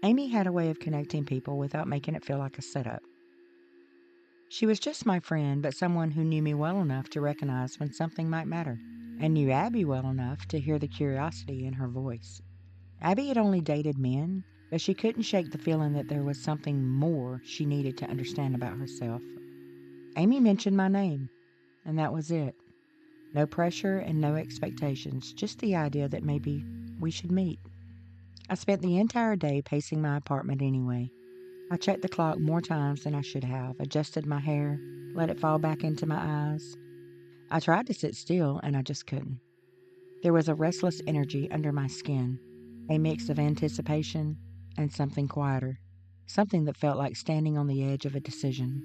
Amy had a way of connecting people without making it feel like a setup. She was just my friend, but someone who knew me well enough to recognize when something might matter, and knew Abby well enough to hear the curiosity in her voice. Abby had only dated men, but she couldn't shake the feeling that there was something more she needed to understand about herself. Amy mentioned my name, and that was it. No pressure and no expectations, just the idea that maybe we should meet. I spent the entire day pacing my apartment anyway. I checked the clock more times than I should have, adjusted my hair, let it fall back into my eyes. I tried to sit still, and I just couldn't. There was a restless energy under my skin, a mix of anticipation and something quieter, something that felt like standing on the edge of a decision.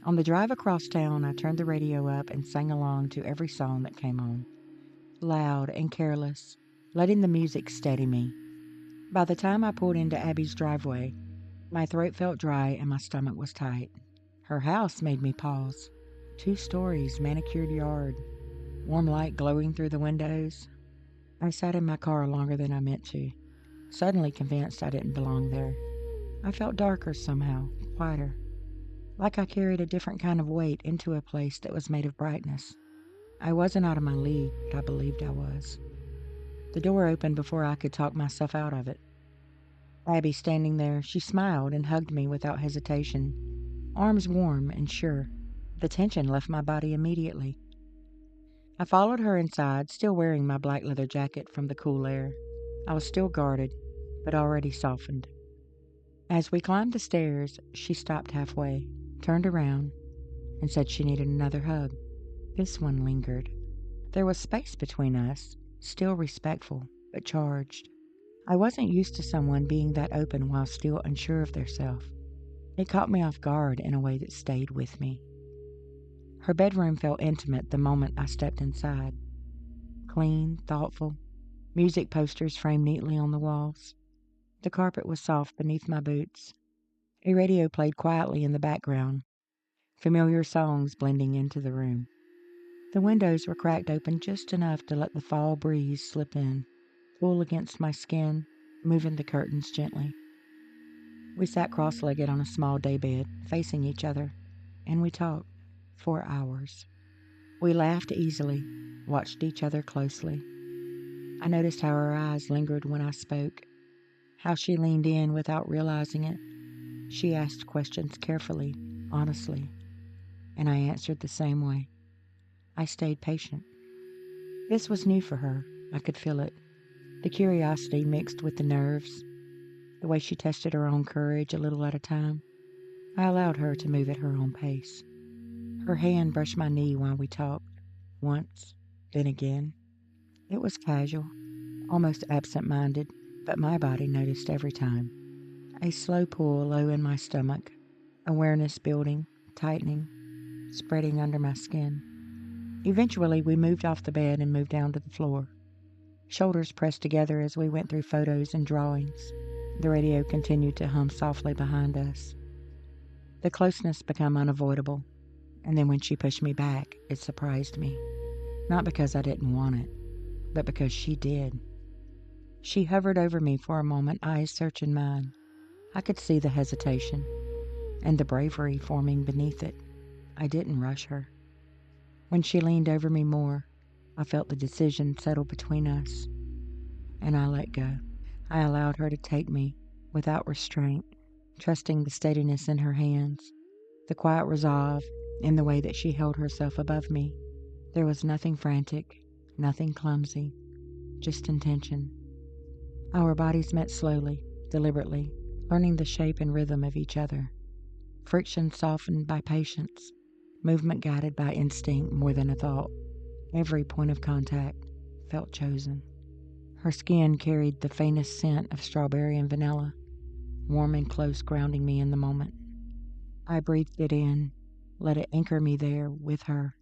On the drive across town, I turned the radio up and sang along to every song that came on, loud and careless, letting the music steady me. By the time I pulled into Abby's driveway, my throat felt dry and my stomach was tight. Her house made me pause. 2 stories, manicured yard, warm light glowing through the windows. I sat in my car longer than I meant to, suddenly convinced I didn't belong there. I felt darker somehow, quieter, like I carried a different kind of weight into a place that was made of brightness. I wasn't out of my league, but I believed I was. The door opened before I could talk myself out of it. Abby standing there, she smiled and hugged me without hesitation, arms warm and sure. The tension left my body immediately. I followed her inside, still wearing my black leather jacket from the cool air. I was still guarded, but already softened. As we climbed the stairs, she stopped halfway, turned around, and said she needed another hug. This one lingered. There was space between us, still respectful, but charged. I wasn't used to someone being that open while still unsure of theirself. It caught me off guard in a way that stayed with me. Her bedroom felt intimate the moment I stepped inside. Clean, thoughtful, music posters framed neatly on the walls. The carpet was soft beneath my boots. A radio played quietly in the background, familiar songs blending into the room. The windows were cracked open just enough to let the fall breeze slip in, cool against my skin, moving the curtains gently. We sat cross-legged on a small daybed, facing each other, and we talked for hours. We laughed easily, watched each other closely. I noticed how her eyes lingered when I spoke, how she leaned in without realizing it. She asked questions carefully, honestly, and I answered the same way. I stayed patient. This was new for her. I could feel it. The curiosity mixed with the nerves, the way she tested her own courage a little at a time. I allowed her to move at her own pace. Her hand brushed my knee while we talked, once, then again. It was casual, almost absent-minded, but my body noticed every time. A slow pull low in my stomach, awareness building, tightening, spreading under my skin. Eventually, we moved off the bed and moved down to the floor. Shoulders pressed together as we went through photos and drawings. The radio continued to hum softly behind us. The closeness became unavoidable, and then when she pushed me back, it surprised me. Not because I didn't want it, but because she did. She hovered over me for a moment, eyes searching mine. I could see the hesitation, and the bravery forming beneath it. I didn't rush her. When she leaned over me more, I felt the decision settle between us, and I let go. I allowed her to take me, without restraint, trusting the steadiness in her hands, the quiet resolve in the way that she held herself above me. There was nothing frantic, nothing clumsy, just intention. Our bodies met slowly, deliberately, learning the shape and rhythm of each other. Friction softened by patience, movement guided by instinct more than a thought. Every point of contact felt chosen. Her skin carried the faintest scent of strawberry and vanilla, warm and close, grounding me in the moment. I breathed it in, let it anchor me there with her.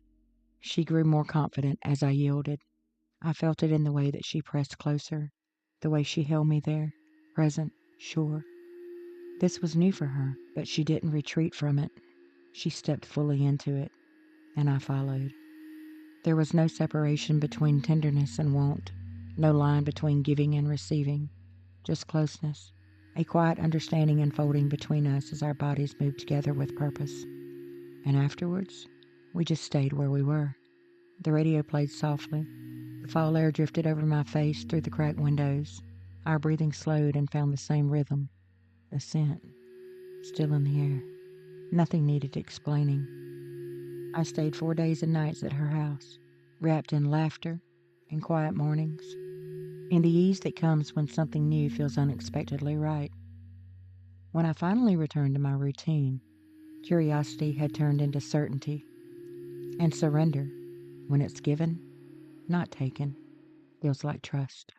She grew more confident as I yielded. I felt it in the way that she pressed closer, the way she held me there, present, sure. This was new for her, but she didn't retreat from it. She stepped fully into it, and I followed. There was no separation between tenderness and want, no line between giving and receiving, just closeness, a quiet understanding unfolding between us as our bodies moved together with purpose. And afterwards, we just stayed where we were. The radio played softly. The fall air drifted over my face through the cracked windows. Our breathing slowed and found the same rhythm. The scent, still in the air. Nothing needed explaining. I stayed 4 days and nights at her house, wrapped in laughter and quiet mornings, in the ease that comes when something new feels unexpectedly right. When I finally returned to my routine, curiosity had turned into certainty, and surrender, when it's given, not taken, feels like trust.